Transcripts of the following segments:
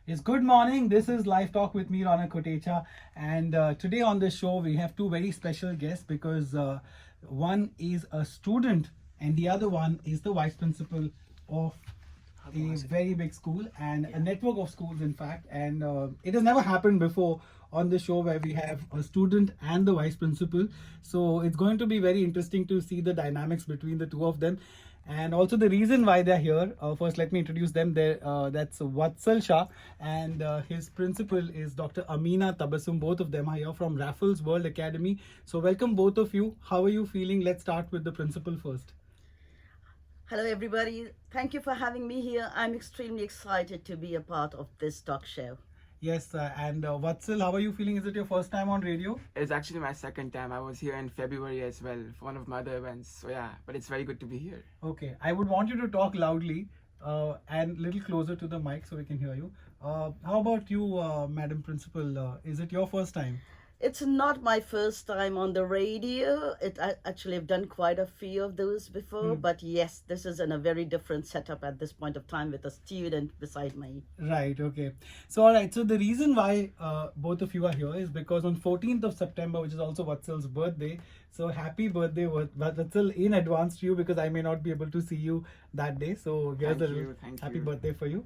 It's good morning. This is Live Talk with me, Rana Kotecha. And today on the show, we have two very special guests because one is a student and the other one is the vice principal of a very big school and a network of schools, in fact. And it has never happened before on the show where we have a student and the vice principal. So it's going to be very interesting to see the dynamics between the two of them. And also the reason why they're here. First, let me introduce them. That's Vatsal Shah, and his principal is Dr. Armeena Tabassum. Both of them are here from Raffles World Academy. So welcome both of you. How are you feeling? Let's start with the principal first. Hello, everybody. Thank you for having me here. I'm extremely excited to be a part of this talk show. Yes, and Vatsal, how are you feeling? Is it your first time on radio? It's actually my second time. I was here in February as well for one of my other events. So yeah, but it's very good to be here. Okay, I would want you to talk loudly and little closer to the mic so we can hear you. How about you, Madam Principal? Is it your first time? It's not my first time on the radio. Actually, I've done quite a few of those before. But yes, this is in a very different setup at this point of time with a student beside me. Right, okay. So, all right. So, the reason why both of you are here is because on 14th of September, which is also Vatsal's birthday. So, happy birthday, Vatsal, in advance to you because I may not be able to see you that day. So, here's Thank happy you. birthday for you.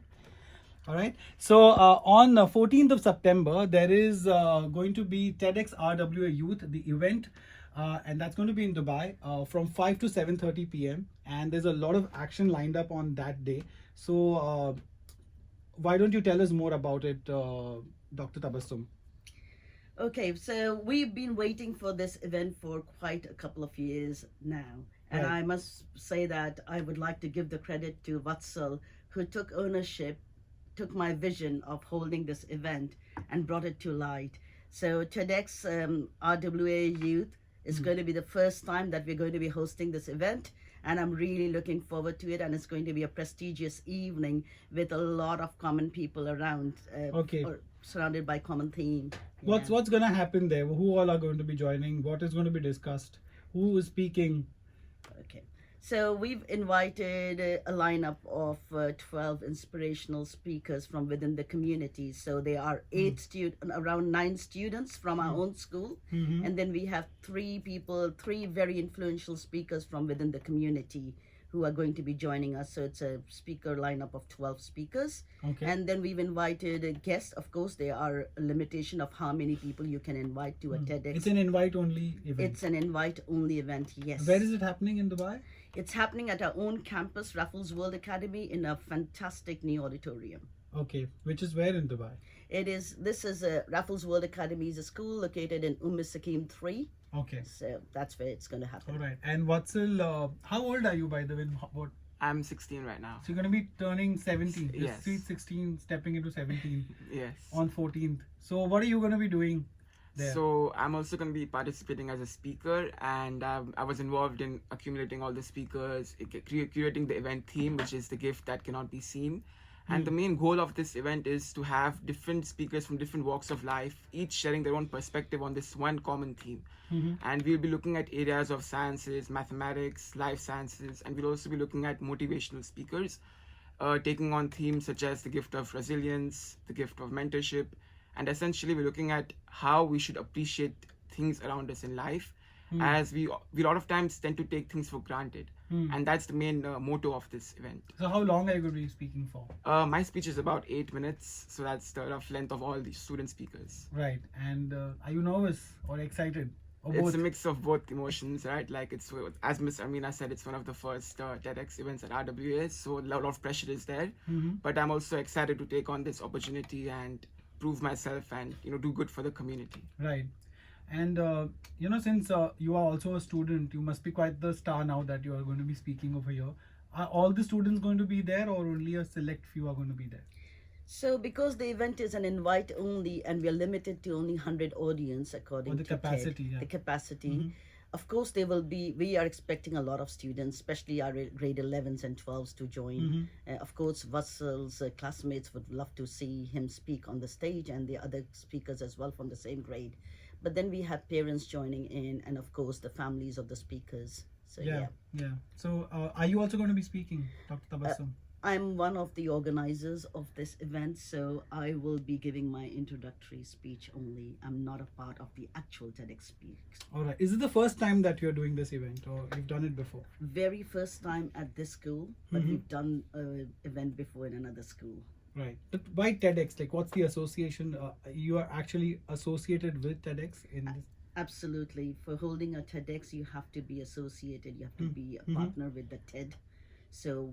All right. So on 14th of September, there is going to be TEDxRWA Youth, the event, and that's going to be in Dubai from 5 to 7:30 p.m. And there's a lot of action lined up on that day. So why don't you tell us more about it, Dr. Tabassum? Okay, so we've been waiting for this event for quite a couple of years now. And Right. I must say that I would like to give the credit to Vatsal, who took ownership, took my vision of holding this event and brought it to light. So TEDx RWA Youth is going to be the first time that we're going to be hosting this event, and I'm really looking forward to it. And it's going to be a prestigious evening with a lot of common people around, Okay. surrounded by common theme. What's going to happen there? Who all are going to be joining? What is going to be discussed? Who is speaking? Okay. So we've invited a lineup of 12 inspirational speakers from within the community. So there are around 9 students from our own school. And then we have 3 very influential speakers from within the community who are going to be joining us. So it's a speaker lineup of 12 speakers. Okay. And then we've invited a guest. Of course, there are a limitation of how many people you can invite to a TEDx. It's an invite-only event. It's an invite-only event, yes. Where is it happening in Dubai? It's happening at our own campus, Raffles World Academy, in a fantastic new auditorium. Okay, which is where in Dubai? This is Raffles World Academy is a school located in Sakim 3. Okay. So that's where it's going to happen. All right. And Vatsal, how old are you, by the way? What? I'm 16 right now. So you're going to be turning 17. You're Yes. sweet 16, stepping into 17 Yes. on 14th. So what are you going to be doing there? So I'm also going to be participating as a speaker, and I was involved in accumulating all the speakers, curating the event theme, which is the gift that cannot be seen. And the main goal of this event is to have different speakers from different walks of life, each sharing their own perspective on this one common theme. And we'll be looking at areas of sciences, mathematics, life sciences, and we'll also be looking at motivational speakers, taking on themes such as the gift of resilience, the gift of mentorship, and essentially we're looking at how we should appreciate things around us in life, as we a lot of times tend to take things for granted. And that's the main motto of this event. So how long are you going to be speaking for? My speech is about 8 minutes, so that's the rough length of all the student speakers. Right. And are you nervous or excited? Or It's both? a mix of both emotions, right? Like it's, as Miss Armeena said, it's one of the first TEDx events at RWA, so a lot of pressure is there. But I'm also excited to take on this opportunity and prove myself and do good for the community. Right. And since you are also a student, you must be quite the star now that you are going to be speaking over here. Are all the students going to be there, or only a select few are going to be there? So because the event is an invite only and we're limited to only 100 audience according the to capacity, TED, yeah. the capacity. Of course, we are expecting a lot of students, especially our grade 11s and 12s to join. Of course, Vatsal's classmates would love to see him speak on the stage, and the other speakers as well from the same grade. But then we have parents joining in, and of course the families of the speakers. So Yeah. So are you also going to be speaking, Dr. Tabassum? I'm one of the organizers of this event, so I will be giving my introductory speech only. I'm not a part of the actual TEDx speech. All right. Is it the first time that you're doing this event, or you've done it before? Very first time at this school, but we've done an event before in another school. Right. But why TEDx? Like, what's the association? You are actually associated with TEDx in this? Absolutely. For holding a TEDx, you have to be associated. You have to be a partner with the TED. So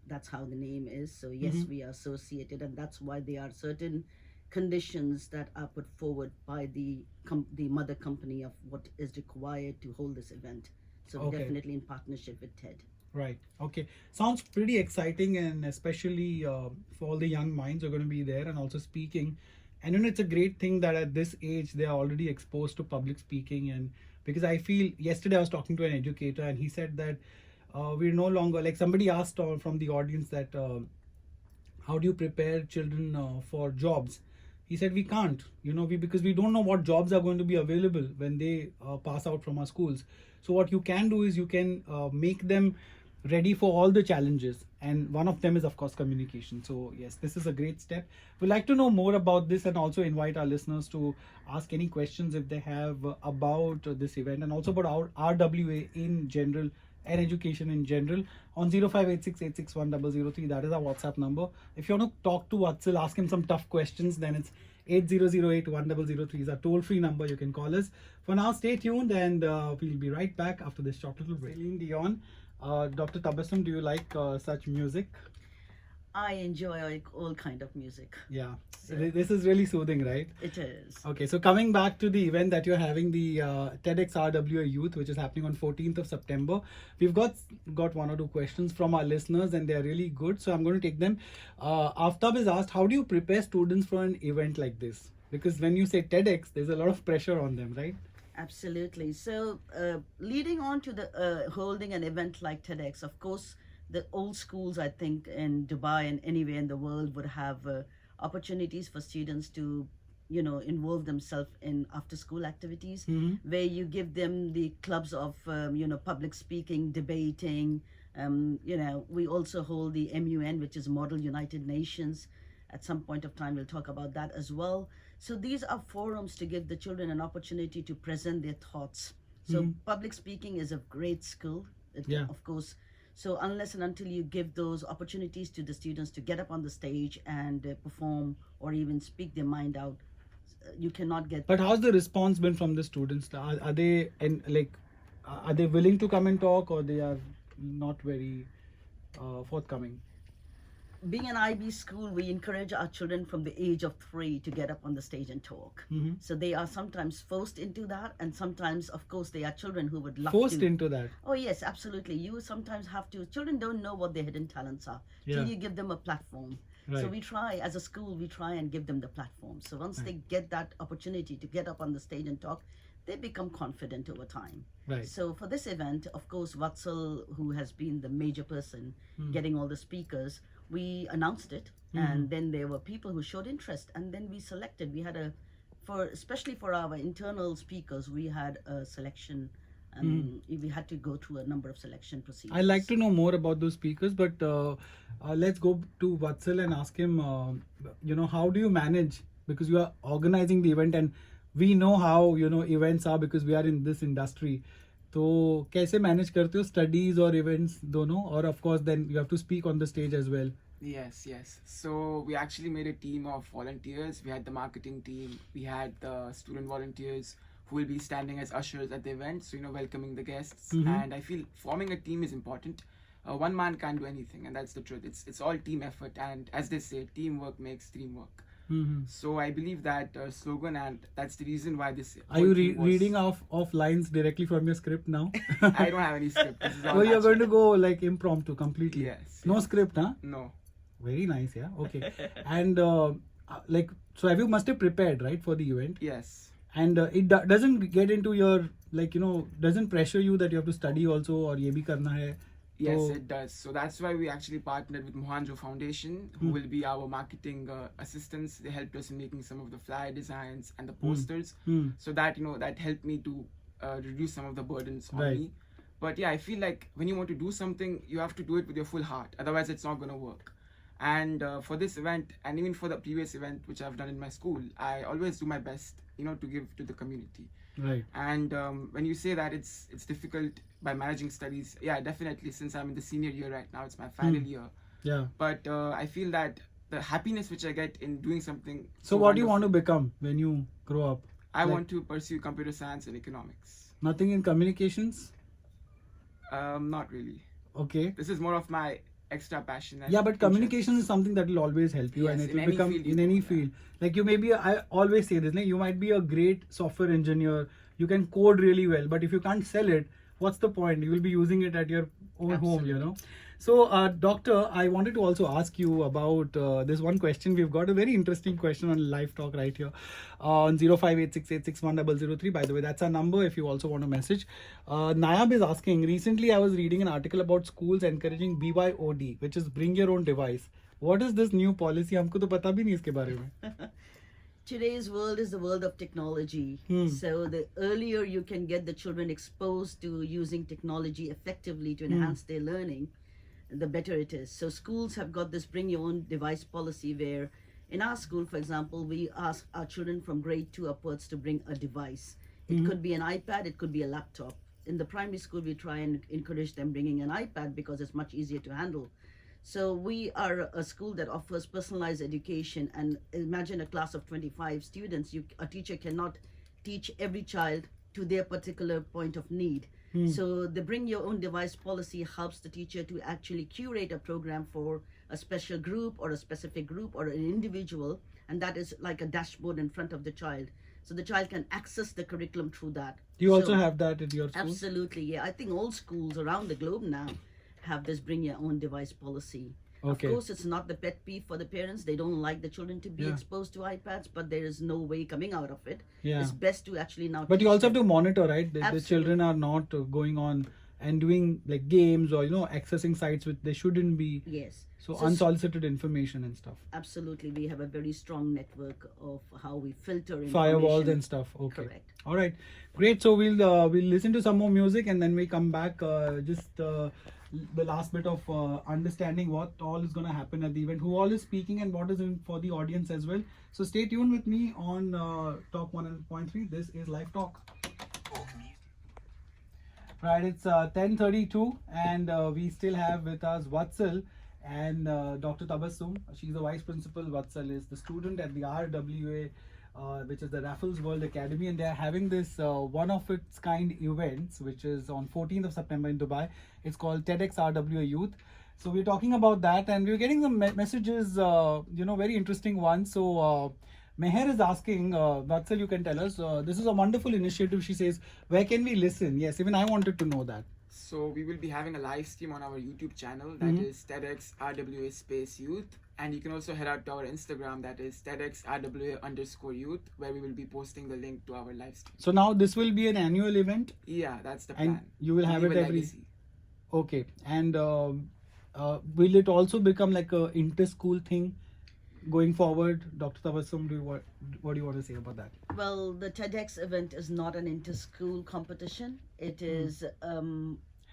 that's how the name is. So yes, we are associated, and that's why there are certain conditions that are put forward by the mother company of what is required to hold this event. So Okay. definitely in partnership with TED. Right. Okay. Sounds pretty exciting, and especially for all the young minds who are going to be there and also speaking. And it's a great thing that at this age they are already exposed to public speaking. And because I feel yesterday I was talking to an educator and he said that we're no longer, like, somebody asked from the audience that how do you prepare children for jobs? He said we can't, because we don't know what jobs are going to be available when they pass out from our schools. So what you can do is you can make them ready for all the challenges, and one of them is of course communication. So yes, this is a great step. We'd like to know more about this and also invite our listeners to ask any questions if they have about this event and also about our RWA in general and education in general on 0586861003. That is our WhatsApp number. If you want to talk to Vatsal, ask him some tough questions, then it's 80081003 is our toll-free number. You can call us. For now, stay tuned, and we'll be right back after this short little break. Celine Dion, Dr. Tabassum, do you like such music? I enjoy all kind of music. Yeah, So- this is really soothing, right? It is. Okay, so coming back to the event that you're having, the TEDxRWA Youth, which is happening on 14th of September. We've got one or two questions from our listeners, and they're really good. So I'm going to take them. Aftab has asked, how do you prepare students for an event like this? Because when you say TEDx, there's a lot of pressure on them, right? Absolutely. So, leading on to the holding an event like TEDx, of course, the old schools, I think, in Dubai and anywhere in the world would have opportunities for students to, involve themselves in after-school activities, where you give them the clubs of, public speaking, debating. We also hold the MUN, which is Model United Nations. At some point of time, we'll talk about that as well. So these are forums to give the children an opportunity to present their thoughts. So public speaking is a great skill, Yeah. of course. So unless and until you give those opportunities to the students to get up on the stage and perform or even speak their mind out, you cannot get. But how's the response been from the students? Are they are they willing to come and talk, or they are not very forthcoming? Being an IB school, we encourage our children from the age of 3 to get up on the stage and talk. So they are sometimes forced into that, and sometimes, of course, they are children who would love Forced to. into that. Oh yes, absolutely. You sometimes have to. Children don't know what their hidden talents are Yeah. till you give them a platform. So Right. we try, as a school, we try and give them the platform. So once they get that opportunity to get up on the stage and talk, they become confident over time. Right. So for this event, of course, Vatsal, who has been the major person getting all the speakers, we announced it, and then there were people who showed interest, and then we selected. We had especially for our internal speakers, we had a selection. We had to go through a number of selection procedures. I'd like to know more about those speakers, but let's go to Vatsal and ask him, how do you manage? Because you are organizing the event, and we know how, events are because we are in this industry. तो कैसे manage करते हो studies or events दोनों, or of course then you have to speak on the stage as well? Yes. So we actually made a team of volunteers. We had the marketing team, we had the student volunteers who will be standing as ushers at the event, so welcoming the guests. And I feel forming a team is important. One man can't do anything, and that's the truth. It's all team effort, and as they say, teamwork makes dream work. So I believe that slogan, and that's the reason why this. Are you reading off lines directly from your script now? I don't have any script. This is all Oh, you're going to natural. go like impromptu completely. Yes. No script, huh? No. Very nice, yeah. Okay. And so you must have prepared, right, for the event? Yes. And it doesn't get into your, doesn't pressure you that you have to study also, or ye bhi karna hai. Yes, So- it does. So that's why we actually partnered with Mohanjo Foundation, who will be our marketing assistants. They helped us in making some of the flyer designs and the posters. So that that helped me to reduce some of the burdens on Right. me. But yeah, I feel like when you want to do something, you have to do it with your full heart. Otherwise, it's not going to work. And for this event, and even for the previous event which I've done in my school, I always do my best, to give to the community. Right. And when you say that it's difficult by managing studies, yeah, definitely. Since I'm in the senior year right now, it's my final year. Yeah. But I feel that the happiness which I get in doing something. So what do you want to become when you grow up? I want to pursue computer science and economics. Nothing in communications? Not really. Okay. This is more of my extra passion. And Yeah, but communication interest. is something that will always help you, Yes, and it in will any become field you in go, any yeah. field. Like you may be, I always say this, like you might be a great software engineer, you can code really well, but if you can't sell it, what's the point? You will be using it at your own home, you know. So, Doctor, I wanted to also ask you about this one question. We've got a very interesting question on live talk right here on 0586861003. By the way, that's our number if you also want to message. Nayab is asking, recently I was reading an article about schools encouraging BYOD, which is bring your own device. What is this new policy? हमको तो पता भी नहीं इसके बारे में. Today's world is the world of technology. So the earlier you can get the children exposed to using technology effectively to enhance their learning, the better it is. So schools have got this bring your own device policy where in our school, for example, we ask our children from grade 2 upwards to bring a device. It could be an iPad, it could be a laptop. In the primary school, we try and encourage them bringing an iPad because it's much easier to handle. So we are a school that offers personalized education, and imagine a class of 25 students. A teacher cannot teach every child to their particular point of need. So the bring your own device policy helps the teacher to actually curate a program for a special group or a specific group or an individual, and that is like a dashboard in front of the child. So the child can access the curriculum through that. Do you also So- have that at your school? Absolutely, yeah. I think all schools around the globe now have this bring your own device policy. Okay. Of course, it's not the pet peeve for the parents. They don't like the children to be Yeah. exposed to iPads, but there is no way coming out of it. Yeah. It's best to actually now. But you teach also have them. to monitor, right? The Absolutely. children are not going on and doing like games or accessing sites which they shouldn't be. Yes. So So- unsolicited information and stuff. Absolutely, we have a very strong network of how we filter Firewalls information. and stuff. Okay. Correct. All right. Great. So we'll listen to some more music and then we come back. The last bit of understanding what all is going to happen at the event, who all is speaking, and what is in for the audience as well. So stay tuned with me on Talk 1.3. This is Live Talk. Right, it's 10:32 and we still have with us Vatsal and Dr. Tabassum. She's the vice principal. Vatsal is the student at the RWA, which is the Raffles World Academy, and they are having this one of its kind events, which is on 14th of September in Dubai. It's called TEDxRWA Youth. So we're talking about that, and we're getting some messages, very interesting ones. So Meher is asking, Vatsal, you can tell us, this is a wonderful initiative. She says, where can we listen? Yes, even I wanted to know that. So we will be having a live stream on our YouTube channel, that is TEDxRWA space youth. And you can also head out to our Instagram, that is TEDxRWA_youth, where we will be posting the link to our live stream. So now this will be an annual event? Yeah, that's the plan. And you will have Leave it a every... legacy. Okay. And will it also become like a inter-school thing going forward? Dr. Tabassum, what do you want to say about that? Well, the TEDx event is not an inter-school competition. It is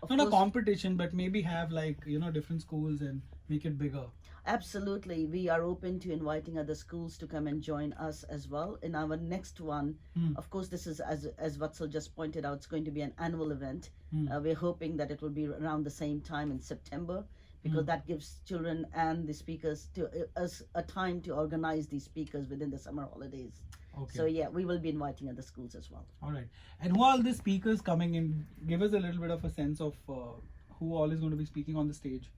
of Not a course- competition, but maybe have like, different schools and make it bigger. Absolutely. We are open to inviting other schools to come and join us as well. In our next one, of course, this is, as Vatsal just pointed out, it's going to be an annual event. We're hoping that it will be around the same time in September, because that gives children and the speakers to us a time to organize these speakers within the summer holidays. Okay. So yeah, we will be inviting other schools as well. All right. And who are all the speakers coming in? Give us a little bit of a sense of who all is going to be speaking on the stage.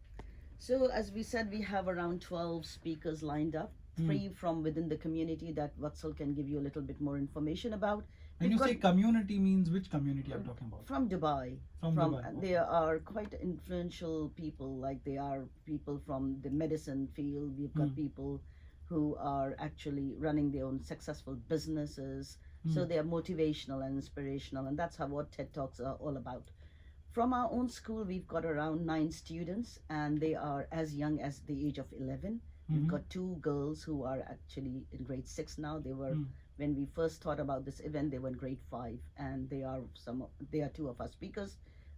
So as we said, we have around 12 speakers lined up, 3 from within the community that Vatsal can give you a little bit more information about. When We've you say got- community, means which community are you talking about? From Dubai. From Dubai, okay. There are quite influential people, like they are people from the medicine field. We've got people who are actually running their own successful businesses. So they are motivational and inspirational, and that's what TED Talks are all about. From our own school, we've got around 9 students, and they are as young as the age of 11. We've got 2 girls who are actually in grade 6 now. They were, when we first thought about this event, they were in grade 5, and they are 2 of our speakers.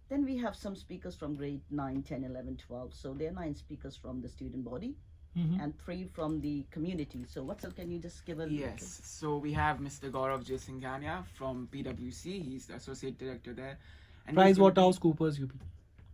Then we have some speakers from grade 9, 10, 11, 12. So there are 9 speakers from the student body Mhm. and 3 from the community. So Vatsal, can you just give a Yes, so we have Mr. Gaurav J. Singhania from PwC. He's the associate director there. And he's gonna be- PricewaterhouseCoopers, UP.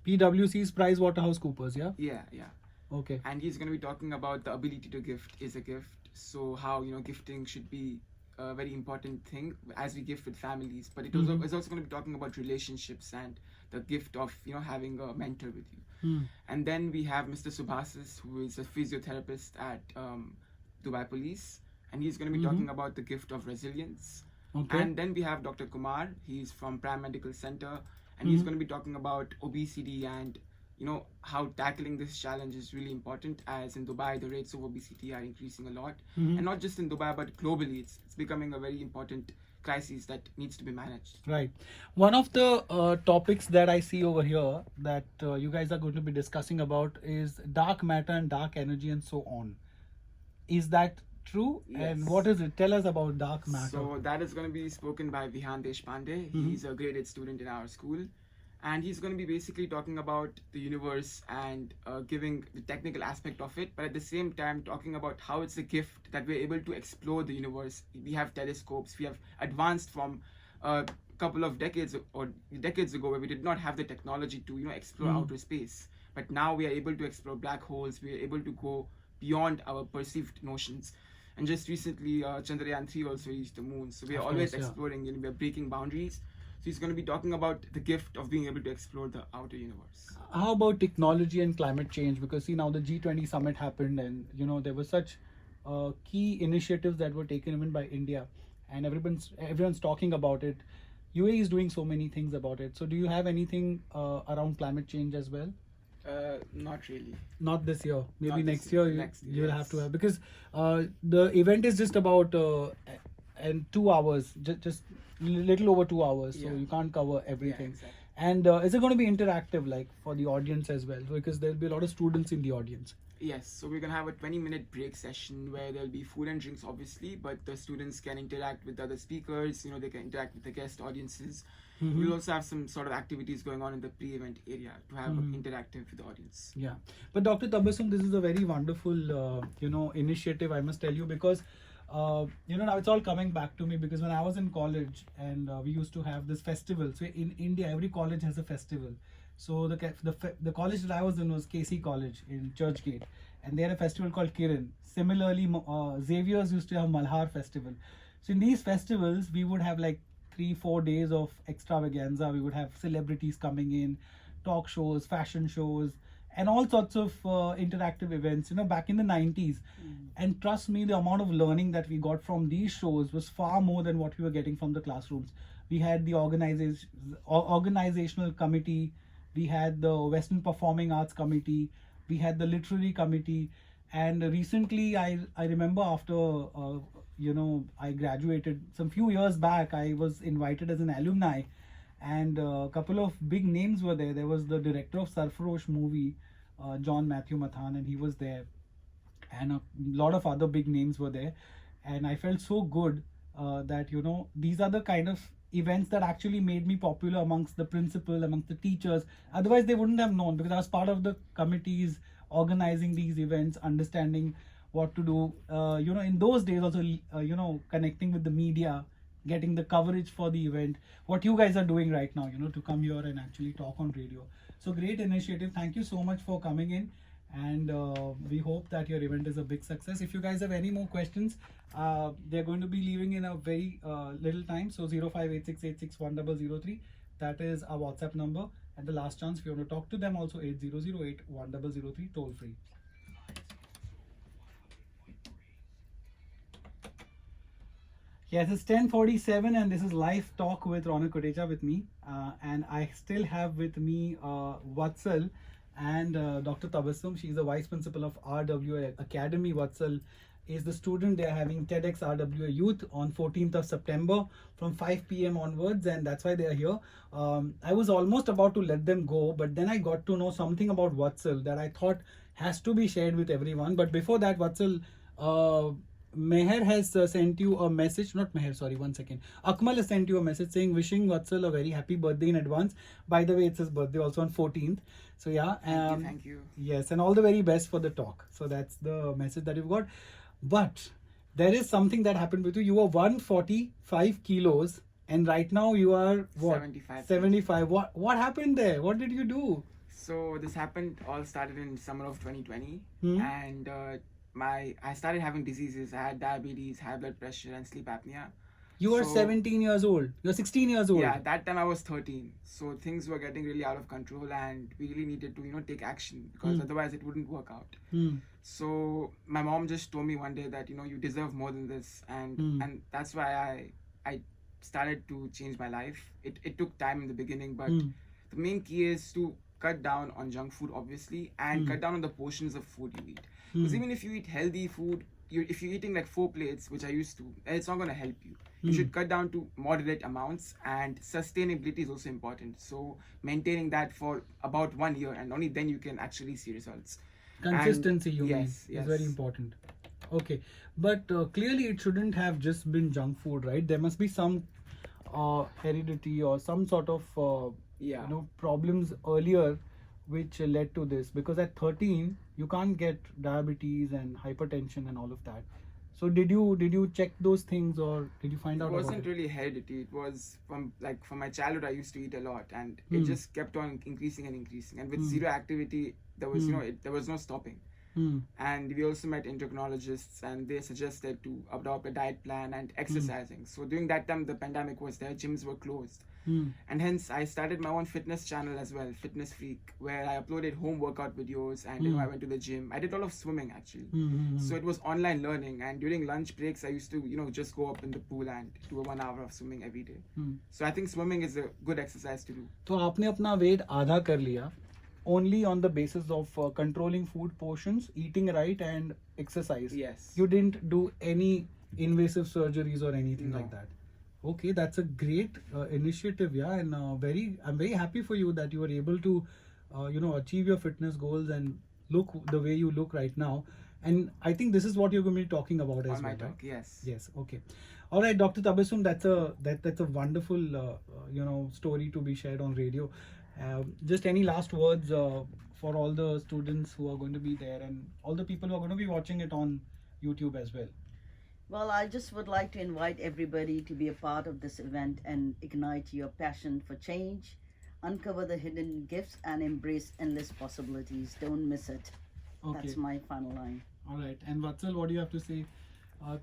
PwC's PricewaterhouseCoopers, yeah? Yeah, yeah. Okay. And he's going to be talking about the ability to gift is a gift. So how gifting should be a very important thing as we gift with families. But it also is also going to be talking about relationships and the gift of having a mentor with you. Hmm. And then we have Mr. Subhasis, who is a physiotherapist at Dubai Police, and he's going to be talking about the gift of resilience. Okay. And then we have Dr. Kumar. He's from Prime Medical Center, and he's going to be talking about obesity and how tackling this challenge is really important, as in Dubai the rates of obesity are increasing a lot, and not just in Dubai but globally. It's becoming a very important crisis that needs to be managed. Right. One of the topics that I see over here that you guys are going to be discussing about is dark matter and dark energy and so on. Is that true? And Yes. what is it? Tell us about dark matter. So that is going to be spoken by Vihan Deshpande. He's a grade 8 student in our school, and he's going to be basically talking about the universe and giving the technical aspect of it, but at the same time talking about how it's a gift that we're able to explore the universe. We have telescopes, we have advanced from a couple of decades ago where we did not have the technology to explore outer space, but now we are able to explore black holes. We are able to go beyond our perceived notions. And just recently, Chandrayaan 3 also reached the moon. So we are Of always course, yeah. exploring, we are breaking boundaries. So he's going to be talking about the gift of being able to explore the outer universe. How about technology and climate change? Because see, now the G20 summit happened, and there were such key initiatives that were taken even by India, and everyone's talking about it. UAE is doing so many things about it. So do you have anything around climate change as well? Not really. Not this year. Maybe Not this next year. year. Next, You'll yes. have to have, because the event is just about and 2 hours, just little over 2 hours. So Yeah. you can't cover everything. exactly. And is it going to be interactive, like for the audience as well? Because there'll be a lot of students in the audience. Yes, so we're going to have a 20-minute break session where there'll be food and drinks, obviously, but the students can interact with the other speakers, they can interact with the guest audiences. We'll also have some sort of activities going on in the pre-event area to have interactive with the audience. Yeah, but Dr. Tabassum, this is a very wonderful, initiative, I must tell you, because now it's all coming back to me, because when I was in college and we used to have this festival. So in India, every college has a festival. So the college that I was in was KC College in Churchgate, and they had a festival called Kiran. Similarly, Xavier's used to have Malhar Festival. So in these festivals, we would have like 3-4 days of extravaganza. We would have celebrities coming in, talk shows, fashion shows, and all sorts of interactive events, back in the 90s. And trust me, the amount of learning that we got from these shows was far more than what we were getting from the classrooms. We had the organizational committee, we had the Western Performing Arts Committee, we had the literary committee, and recently I remember after I graduated some few years back, I was invited as an alumni, and a couple of big names were there. There was the director of Sarfarosh movie, John Matthew Mathan, and he was there, and a lot of other big names were there, and I felt so good that these are the kind of events that actually made me popular amongst the principal, amongst the teachers. Otherwise they wouldn't have known, because I was part of the committees organizing these events, understanding what to do, in those days also, connecting with the media, getting the coverage for the event, what you guys are doing right now, to come here and actually talk on radio. So great initiative. Thank you so much for coming in, and we hope that your event is a big success. If you guys have any more questions, they're going to be leaving in a very little time. So 0586861003, that is our WhatsApp number. And the last chance, if you want to talk to them, also 80081003, toll free. Yes, it's 10:47 and this is live talk with Ronak Kotecha with me, and I still have with me Vatsal and Dr. Tabassum. She's the vice principal of RWA Academy. Vatsal is the student. They're having TEDxRWA Youth on 14th of September from 5 p.m. onwards, and that's why they're here. I was almost about to let them go, but then I got to know something about Vatsal that I thought has to be shared with everyone. But before that, Vatsal, Meher has sent you a message. Not Meher, sorry, one second. Akmal has sent you a message saying wishing Vatsal a very happy birthday in advance. By the way, it's his birthday also on 14th. So yeah, Thank you. yes, and all the very best for the talk. So that's the message that you've got. But there is something that happened with you. You were 145 kilos, and right now you are what? 75. 75. What happened there? What did you do? So this happened all started in summer of 2020, Hmm. and I started having diseases. I had diabetes, high blood pressure, and sleep apnea. You are So- 17 years old. You're 16 years old. Yeah, that time I was 13. So things were getting really out of control, and we really needed to take action, because otherwise it wouldn't work out. Hmm. So my mom just told me one day that you deserve more than this, and that's why I started to change my life. It took time in the beginning, but the main key is to cut down on junk food, obviously, and cut down on the portions of food you eat. Because even if you eat healthy food, if you're eating like 4 plates, which I used to, it's not going to help you. You should cut down to moderate amounts, and sustainability is also important. So maintaining that for about 1 year, and only then you can actually see results. Consistency, And- you mean, yes, is yes. very important. Okay, but clearly it shouldn't have just been junk food, right? There must be some heredity or some sort of Yeah. problems earlier which led to this. Because at 13 you can't get diabetes and hypertension and all of that. So did you check those things, or did you find It out about wasn't it? really heredity. It was from my childhood. I used to eat a lot, and Hmm. it just kept on increasing and increasing. And with zero activity, there was there was no stopping. Hmm. And we also met endocrinologists, and they suggested to adopt a diet plan and exercising. So during that time, the pandemic was there, gyms were closed, Hmm. and hence I started my own fitness channel as well, Fitness Freak, where I uploaded home workout videos, and I went to the gym. I did a lot of swimming actually. Hmm. So it was online learning, and during lunch breaks, I used to just go up in the pool and do a 1 hour of swimming every day. Hmm. So I think swimming is a good exercise to do. तो आपने अपना wait आधा कर लिया only on the basis of controlling food portions, eating right, and exercise. Yes. You didn't do any invasive surgeries or anything No. like that. Okay, that's a great initiative, yeah, and I'm very happy for you that you were able to achieve your fitness goals and look the way you look right now. And I think this is what you're going to be talking about as On my well, talk, right? yes. Yes. Okay. All right, Dr. Tabassum, that's a wonderful story to be shared on radio. Just any last words for all the students who are going to be there, and all the people who are going to be watching it on YouTube as well. Well, I just would like to invite everybody to be a part of this event and ignite your passion for change, uncover the hidden gifts, and embrace endless possibilities. Don't miss it. Okay. That's my final line. All right. And Vatsal, what do you have to say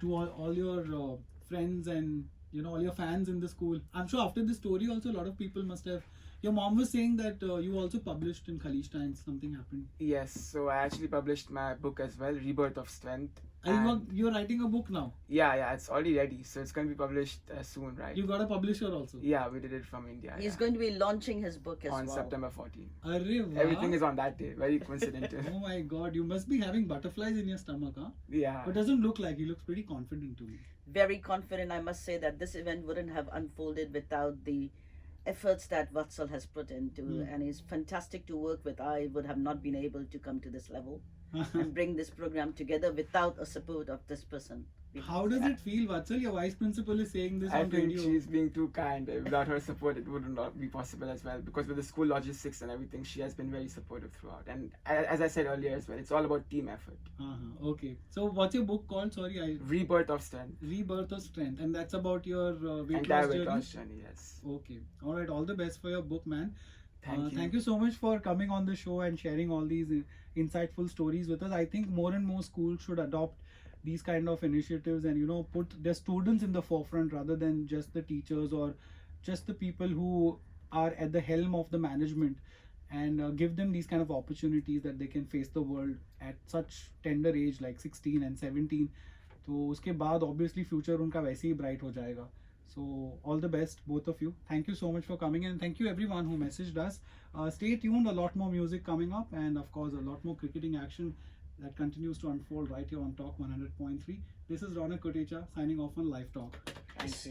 to all your friends and all your fans in the school? I'm sure after this story also a lot of people must have. Your mom was saying that you also published in Khaleej Times. Something happened. Yes, so I actually published my book as well, Rebirth of Strength. And you're writing a book now. Yeah, it's already ready. So it's going to be published soon, right? You got a publisher also. Yeah, we did it from India. He's yeah. going to be launching his book as on well. September 14th. Arre wah. Everything is on that day. Very coincidental. Oh my God, you must be having butterflies in your stomach, huh? Yeah. But doesn't look like. He looks pretty confident to me. Very confident. I must say that this event wouldn't have unfolded without the efforts that Vatsal has put into, and he's fantastic to work with. I would have not been able to come to this level and bring this program together without a support of this person. How does it feel, Vatsal? Your vice principal is saying this I on think radio. she's being too kind. Without her support, it would not be possible as well. Because with the school logistics and everything, she has been very supportive throughout. And as I said earlier as well, it's all about team effort. Okay. So what's your book called? Sorry, Rebirth of Strength. Rebirth of Strength, and that's about your weight Entire loss weight journey. loss journey, yes. Okay. All right. All the best for your book, man. Thank you. Thank you so much for coming on the show and sharing all these insightful stories with us. I think more and more schools should adopt these kind of initiatives and put their students in the forefront rather than just the teachers or just the people who are at the helm of the management, and give them these kind of opportunities that they can face the world at such tender age like 16 and 17. तो उसके बाद obviously future उनका वैसे ही bright हो जाएगा. So all the best, both of you. Thank you so much for coming, and thank you everyone who messaged us. Stay tuned, a lot more music coming up, and of course a lot more cricketing action that continues to unfold right here on Talk 100.3. This is Ronak Kotecha signing off on Live Talk. I see.